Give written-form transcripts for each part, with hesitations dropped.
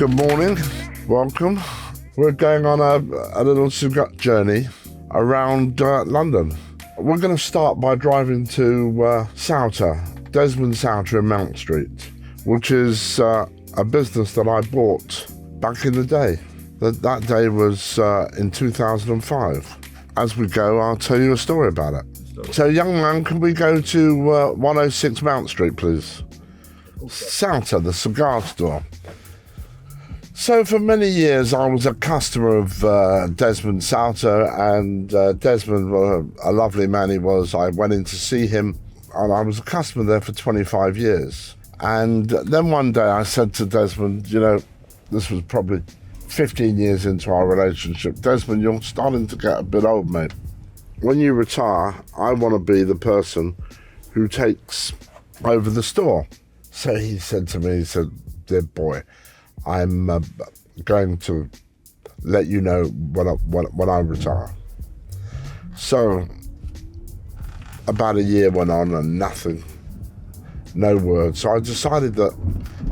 Good morning, welcome. We're going on a little cigar journey around London. We're going to start by driving to Sauter, Desmond Sauter in Mount Street, which is a business that I bought back in the day. That day was in 2005. As we go, I'll tell you a story about it. So, young man, can we go to 106 Mount Street, please? Sauter, the cigar store. So for many years I was a customer of Desmond Sauter, and Desmond, a lovely man he was. I went in to see him, and I was a customer there for 25 years. And then one day I said to Desmond, you know, this was probably 15 years into our relationship, Desmond, you're starting to get a bit old, mate. When you retire, I want to be the person who takes over the store. So he said to me, he said, dear boy, I'm going to let you know when I retire. So about a year went on and nothing, no word. So I decided that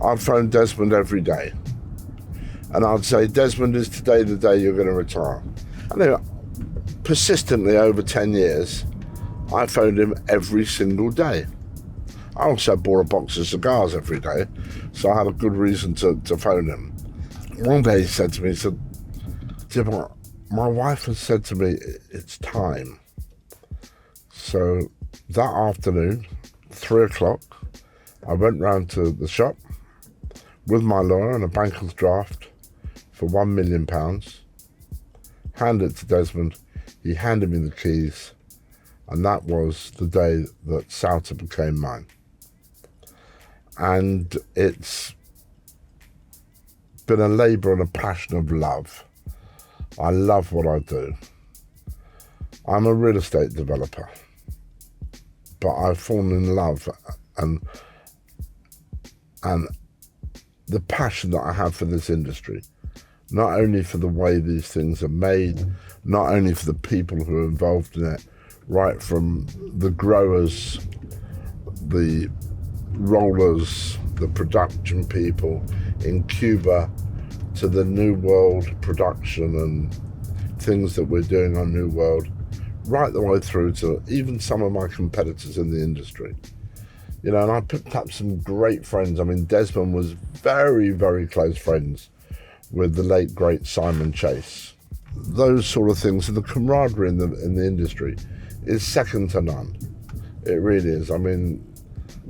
I'd phone Desmond every day. And I'd say, Desmond, is today the day you're going to retire? And anyway, persistently over 10 years, I phoned him every single day. I also bought a box of cigars every day, so I had a good reason to phone him. One day he said to me, he said, Jim, my wife has said to me, it's time. So that afternoon, 3 o'clock, I went round to the shop with my lawyer and a banker's draft for £1 million, handed it to Desmond, he handed me the keys, and that was the day that Sauter became mine. And it's been a labour and a passion of love. I love what I do. I'm a real estate developer, but I've fallen in love and the passion that I have for this industry, not only for the way these things are made, not only for the people who are involved in it, right from the growers, the rollers, the production people in Cuba, to the New World production and things that we're doing on New World, right the way through to even some of my competitors in the industry. You know, and I picked up some great friends. I mean, Desmond was very, very close friends with the late, great Simon Chase. Those sort of things, and the camaraderie in the industry is second to none. It really is. I mean,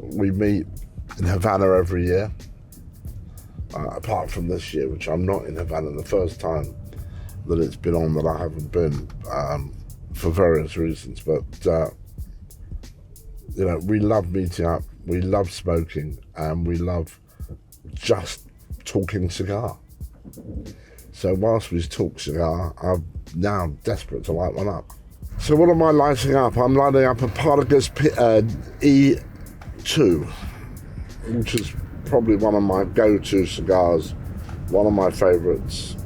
we meet in Havana every year, apart from this year, which I'm not in Havana, the first time that it's been on that I haven't been, for various reasons. But, you know, we love meeting up, we love smoking, and we love just talking cigar. So whilst we talk cigar, I'm now desperate to light one up. So what am I lighting up? I'm lighting up a Partagas E2, which is probably one of my go-to cigars, one of my favourites.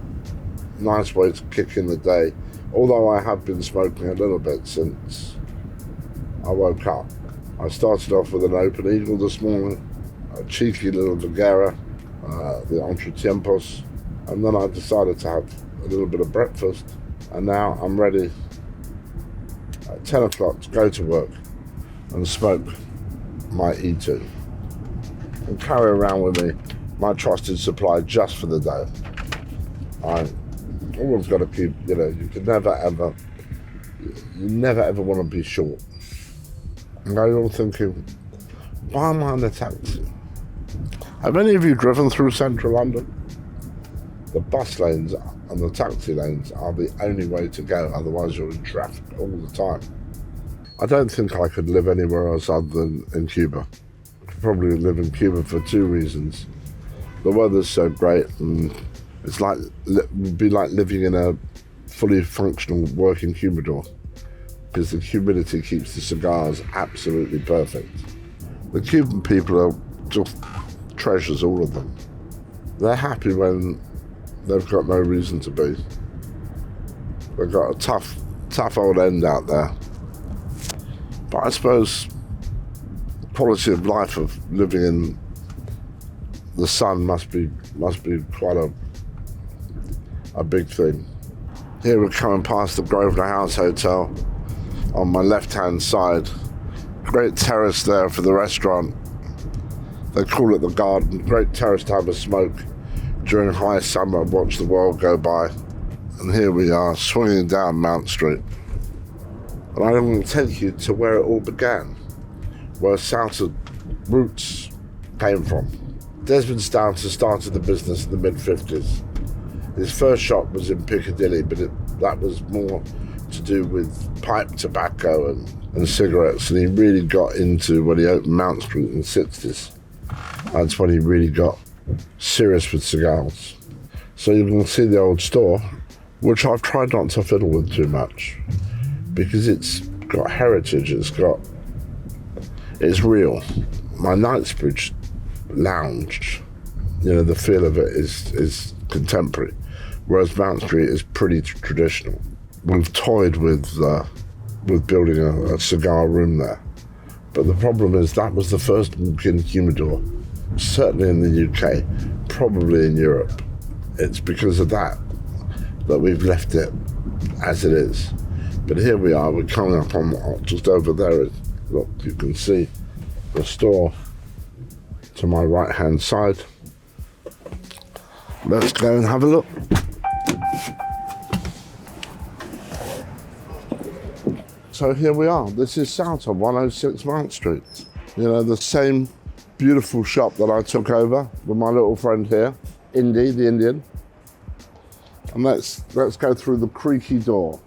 Nice way to kick in the day, although I have been smoking a little bit since I woke up. I started off with an Open Eagle this morning, a cheeky little Viguera, the Entretiempos, and then I decided to have a little bit of breakfast, and now I'm ready at 10 o'clock to go to work and smoke my E2 and carry around with me my trusted supply just for the day. I always got to keep, you know, you never ever want to be short. And I'm all thinking, why am I in a taxi? Have any of you driven through central London? The bus lanes and the taxi lanes are the only way to go, otherwise you're in traffic all the time. I don't think I could live anywhere else other than in Cuba. I could probably live in Cuba for two reasons. The weather's so great, and it's like, it'd be like living in a fully functional working humidor, because the humidity keeps the cigars absolutely perfect. The Cuban people are just treasures, all of them. They're happy when they've got no reason to be. They've got a tough old end out there. But I suppose the quality of life of living in the sun must be quite a big thing. Here we're coming past the Grosvenor House Hotel on my left-hand side. Great terrace there for the restaurant. They call it the garden. Great terrace to have a smoke during high summer and watch the world go by. And here we are, swinging down Mount Street. And I'm going to take you to where it all began, where Souter roots came from. Desmond Stouter started the business in the mid-50s. His first shop was in Piccadilly, but that was more to do with pipe tobacco and cigarettes, and he really got into when he opened Mount Street in the 60s. That's when he really got serious with cigars. So you can see the old store, which I've tried not to fiddle with too much, because it's got heritage, it's real. My Knightsbridge lounge, the feel of it is contemporary, whereas Mount Street is pretty traditional. We've toyed with building a cigar room there, but the problem is that was the first walk-in humidor, certainly in the UK, probably in Europe. It's because of that we've left it as it is. But here we are, we're coming up on just over there. Look, you can see the store to my right-hand side. Let's go and have a look. So here we are. This is Souter, 106 Mount Street. The same beautiful shop that I took over with my little friend here, Indy, the Indian. And let's go through the creaky door.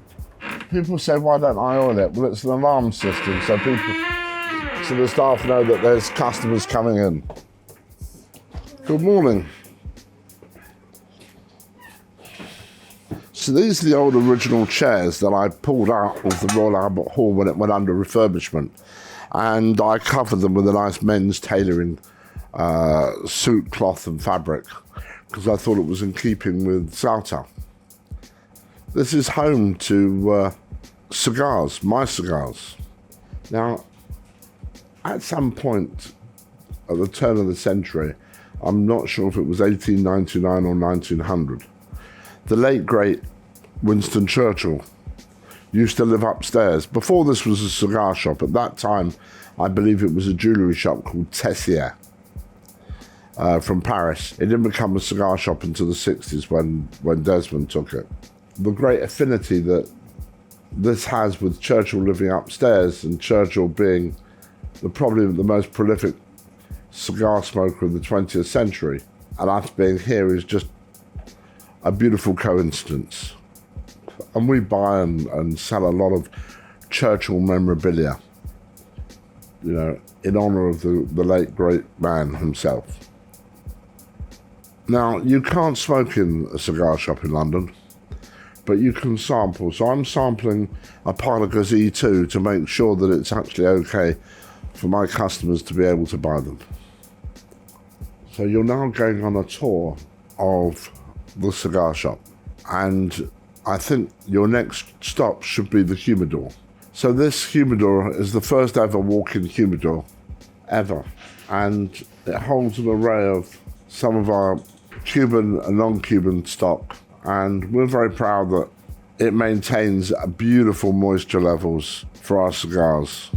People say, why don't I oil it? Well, it's an alarm system, so the staff know that there's customers coming in. Good morning. So these are the old original chairs that I pulled out of the Royal Albert Hall when it went under refurbishment. And I covered them with a nice men's tailoring suit, cloth and fabric, because I thought it was in keeping with Souter. This is home to cigars, my cigars. Now, at some point at the turn of the century, I'm not sure if it was 1899 or 1900, the late, great Winston Churchill used to live upstairs. Before this was a cigar shop, at that time, I believe it was a jewellery shop called Tessier from Paris. It didn't become a cigar shop until the 60s when Desmond took it. The great affinity that this has with Churchill living upstairs and Churchill being probably the most prolific cigar smoker of the 20th century, and us being here is just a beautiful coincidence. And we buy and sell a lot of Churchill memorabilia, in honour of the late great man himself. Now, you can't smoke in a cigar shop in London, but you can sample. So I'm sampling a Partagas E2 to make sure that it's actually okay for my customers to be able to buy them. So you're now going on a tour of the cigar shop, and I think your next stop should be the humidor. So this humidor is the first ever walk-in humidor ever, and it holds an array of some of our Cuban and non-Cuban stock, and we're very proud that it maintains beautiful moisture levels for our cigars.